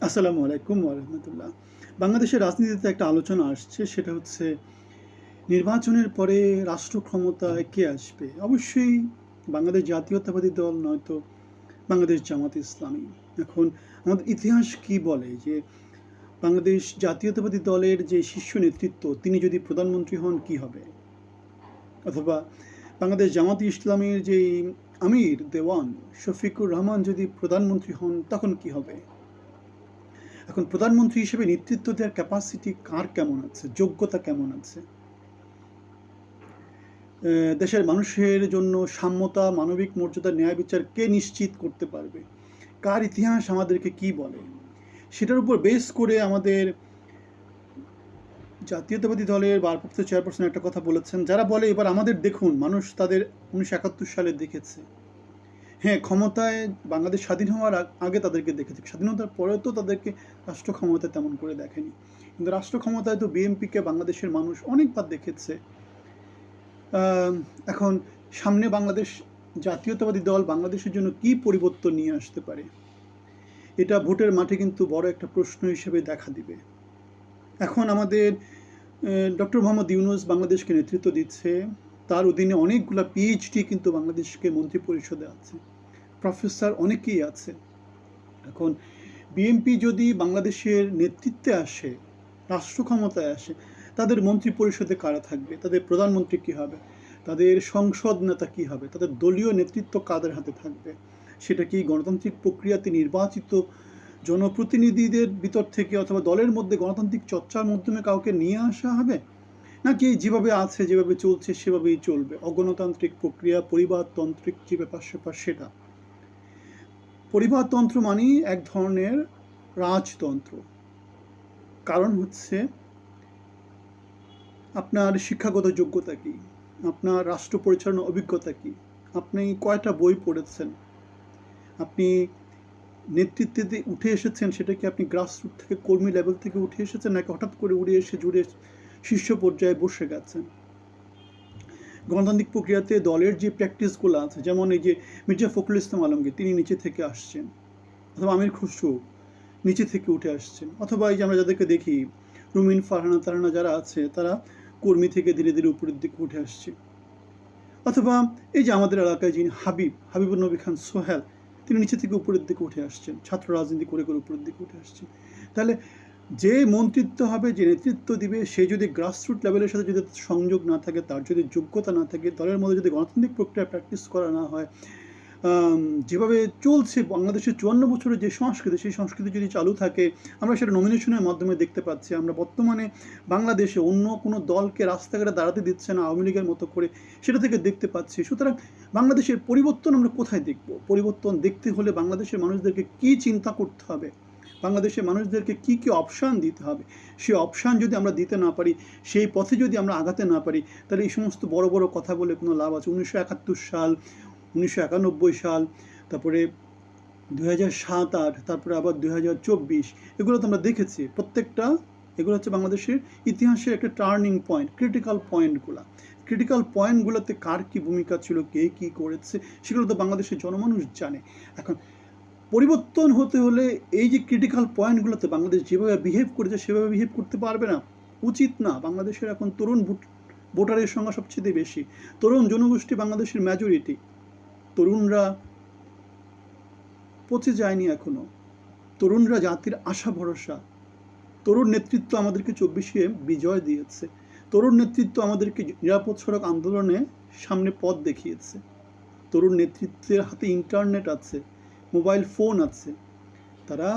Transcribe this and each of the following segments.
আসসালামু আলাইকুম ওয়া রাহমাতুল্লাহ। বাংলাদেশের রাজনীতিতে একটা আলোচনা আসছে, সেটা হচ্ছে নির্বাচনের পরে রাষ্ট্র ক্ষমতায় কে আসবে? অবশ্যই বাংলাদেশ জাতীয়তাবাদী দল, নয়তো বাংলাদেশ জামাত ইসলামী। এখন আমাদের ইতিহাস কি বলে যে বাংলাদেশ জাতীয়তাবাদী দলের যে শীর্ষ নেতৃত্ব তিনি যদি প্রধানমন্ত্রী হন কি হবে? অথবা বাংলাদেশ জামাত ইসলামীর যেই আমির দেওয়ান শফিকুর রহমান যদি প্রধানমন্ত্রী হন তখন কি হবে? এখন প্রধানমন্ত্রী হিসেবে নেতৃত্ব দেওয়ার ক্যাপাসিটি কার কেমন আছে, যোগ্যতা কেমন আছে? দেশের মানুষের জন্য সাম্যতা, মানবিক মর্যাদা, ন্যায় বিচার কে নিশ্চিত করতে পারবে? কার ইতিহাস আমাদেরকে কি বলে? সেটার উপর বেস করে আমাদের জাতীয়তাবাদী দলের ভারপ্রাপ্ত চেয়ারপারসন একটা কথা বলেছেন, যারা বলে এবার আমাদের দেখুন, মানুষ তাদের 1971 সালে দেখেছে। হ্যাঁ, ক্ষমতায় বাংলাদেশ স্বাধীন হওয়ার আগে তাদেরকে দেখেছে, স্বাধীনতার পরেও তো তাদেরকে রাষ্ট্র ক্ষমতায় তেমন করে দেখেনি। কিন্তু রাষ্ট্র ক্ষমতায় তো বিএনপিকে বাংলাদেশের মানুষ অনেকবার দেখেছে। এখন সামনে বাংলাদেশ জাতীয়তাবাদী দল বাংলাদেশের জন্য কি পরিবর্তন নিয়ে আসতে পারে, এটা ভোটের মাঠে কিন্তু বড় একটা প্রশ্ন হিসেবে দেখা দিবে। এখন আমাদের ডক্টর মোহাম্মদ ইউনূস বাংলাদেশকে নেতৃত্ব দিচ্ছে, তার অধীনে অনেকগুলো পিএইচডি কিন্তু বাংলাদেশকে মন্ত্রী পরিষদে আছে, প্রফেসর অনেকেই আছে। এখন বিএনপি যদি বাংলাদেশের নেতৃত্বে আসে, রাষ্ট্র ক্ষমতায় আসে, তাদের মন্ত্রী পরিষদে কারা থাকবে, তাদের প্রধানমন্ত্রী কী হবে, তাদের সংসদ নেতা কী হবে, তাদের দলীয় নেতৃত্ব কাদের হাতে থাকবে? সেটা কি গণতান্ত্রিক প্রক্রিয়াতে নির্বাচিত জনপ্রতিনিধিদের ভিতর থেকে অথবা দলের মধ্যে গণতান্ত্রিক চর্চার মাধ্যমে কাউকে নিয়ে আসা হবে, নাকি যেভাবে আছে যেভাবে চলছে সেভাবেই চলবে, অগণতান্ত্রিক প্রক্রিয়া, পরিবারতান্ত্রিক যে ব্যাপার স্যাপার সেটা? পরিবারতন্ত্র মানেই এক ধরনের রাজতন্ত্র। কারণ হচ্ছে আপনার শিক্ষাগত যোগ্যতা কী, আপনার রাষ্ট্র পরিচালনার অভিজ্ঞতা কী, আপনি কয়টা বই পড়েছেন, আপনি নেতৃত্বে উঠে এসেছেন, সেটা কি আপনি গ্রাসরুট থেকে, কর্মী লেভেল থেকে উঠে এসেছেন, নাকি হঠাৎ করে উড়ে এসে জুড়ে শীর্ষ পর্যায়ে বসে গেছেন? গণতান্ত্রিক প্রক্রিয়াতে দলের যে প্র্যাকটিসগুলো আছে, যেমন এই যে মির্জা ফখরুল ইসলাম আলমগীর, তিনি নিচে থেকে আসছেন, অথবা আমির খসরু নিচে থেকে উঠে আসছেন, অথবা এই যে আমরা যাদেরকে দেখি রুমিন, ফারহানা, তারানা যারা আছে, তারা কর্মী থেকে ধীরে ধীরে উপরের দিকে উঠে আসছে। অথবা এই যে আমাদের এলাকায় যিনি হাবিবুর নবী খান সোহেল, তিনি নিচে থেকে উপরের দিকে উঠে আসছেন, ছাত্র রাজনীতি করে করে উপরের দিকে উঠে আসছেন। তাহলে যে মন্ত্রিত্ব হবে, যে নেতৃত্ব দিবে, সে যদি গ্রাসরুট লেভেলের সাথে যদি সংযোগ না থাকে, তার যদি যোগ্যতা না থাকে, দলের মধ্যে যদি গণতান্ত্রিক প্রক্রিয়া প্র্যাকটিস করা না হয়, যেভাবে চলছে বাংলাদেশের 54 বছরের যে সংস্কৃতি, সেই সংস্কৃতি যদি চালু থাকে, আমরা সেটা নমিনেশনের মাধ্যমে দেখতে পাচ্ছি। আমরা বর্তমানে বাংলাদেশে অন্য কোনো দলকে রাস্তাঘাটে দাঁড়াতে দিচ্ছে না আওয়ামী লীগের মতো করে, সেটা থেকে দেখতে পাচ্ছি। সুতরাং বাংলাদেশের পরিবর্তন আমরা কোথায় দেখব? পরিবর্তন দেখতে হলে বাংলাদেশের মানুষদেরকে কী চিন্তা করতে হবে, বাংলাদেশের মানুষদেরকে কী কী অপশান দিতে হবে, সেই অপশান যদি আমরা দিতে না পারি, সেই পথে যদি আমরা আগাতে না পারি, তাহলে এই সমস্ত বড় বড় কথা বলে কোনো লাভ আছে? 1971 সাল, 1991 সাল, তারপরে 2007-8, তারপরে আবার 2024, এগুলো তো আমরা দেখেছি। প্রত্যেকটা এগুলো হচ্ছে বাংলাদেশের ইতিহাসের একটা টার্নিং পয়েন্ট, ক্রিটিক্যাল পয়েন্টগুলো। ক্রিটিক্যাল পয়েন্টগুলোতে কার কী ভূমিকা ছিল, কে কী করেছে, সেগুলো তো বাংলাদেশের জনমানুষ জানে। এখন পরিবর্তন হতে হলে এই যে ক্রিটিক্যাল পয়েন্টগুলোতে বাংলাদেশ যেভাবে বিহেভ করেছে সেভাবে বিহেভ করতে পারবে না, উচিত না। বাংলাদেশের এখন তরুণ ভোটারের সংখ্যা সবচেয়ে বেশি, তরুণ জনগোষ্ঠী বাংলাদেশের মেজরিটি। তরুণরা পচে যায়নি এখনো, তরুণরা জাতির আশা ভরসা। তরুণ নেতৃত্ব আমাদেরকে 24-এ বিজয় দিয়েছে, তরুণ নেতৃত্ব আমাদেরকে নিরাপদ সড়ক আন্দোলনে সামনে পথ দেখিয়েছে। তরুণ নেতৃত্বের হাতে ইন্টারনেট আছে, মোবাইল ফোন আছে, তারা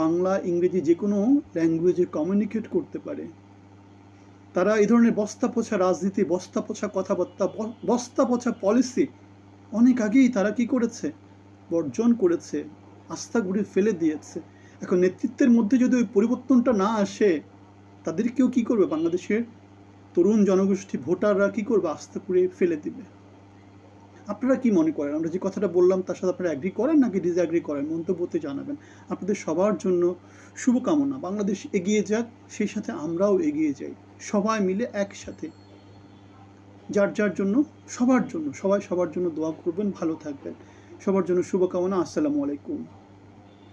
বাংলা, ইংরেজি যে কোনো ল্যাঙ্গুয়েজে কমিউনিকেট করতে পারে। তারা এই ধরনের বস্তা পচা রাজনীতি, বস্তা পচা কথাবার্তা, বস্তা পচা পলিসি অনেক আগেই তারা কি করেছে, বর্জন করেছে, আস্থা ঘুরে ফেলে দিয়েছে। এখন নেতৃত্বের মধ্যে যদি ওই পরিবর্তনটা না আসে, তাদেরকেও কি করবে বাংলাদেশের তরুণ জনগোষ্ঠী, ভোটাররা কি করবে, আস্থা ঘুরে ফেলে দিবে। আপনারা কি মনে করেন? আমরা যে কথাটা বললাম তার সাথে আপনারা অ্যাগ্রি করেন নাকি ডিসঅ্যাগ্রি করেন? মন্তব্যতে জানাবেন। আপনাদের সবার জন্য শুভকামনা। বাংলাদেশ এগিয়ে যাক, সেই সাথে আমরাও এগিয়ে যাই, সবাই মিলে একসাথে। যার যার জন্য, সবার জন্য, সবাই সবার জন্য দোয়া করবেন, ভালো থাকবেন। সবার জন্য শুভকামনা। আসসালামু আলাইকুম।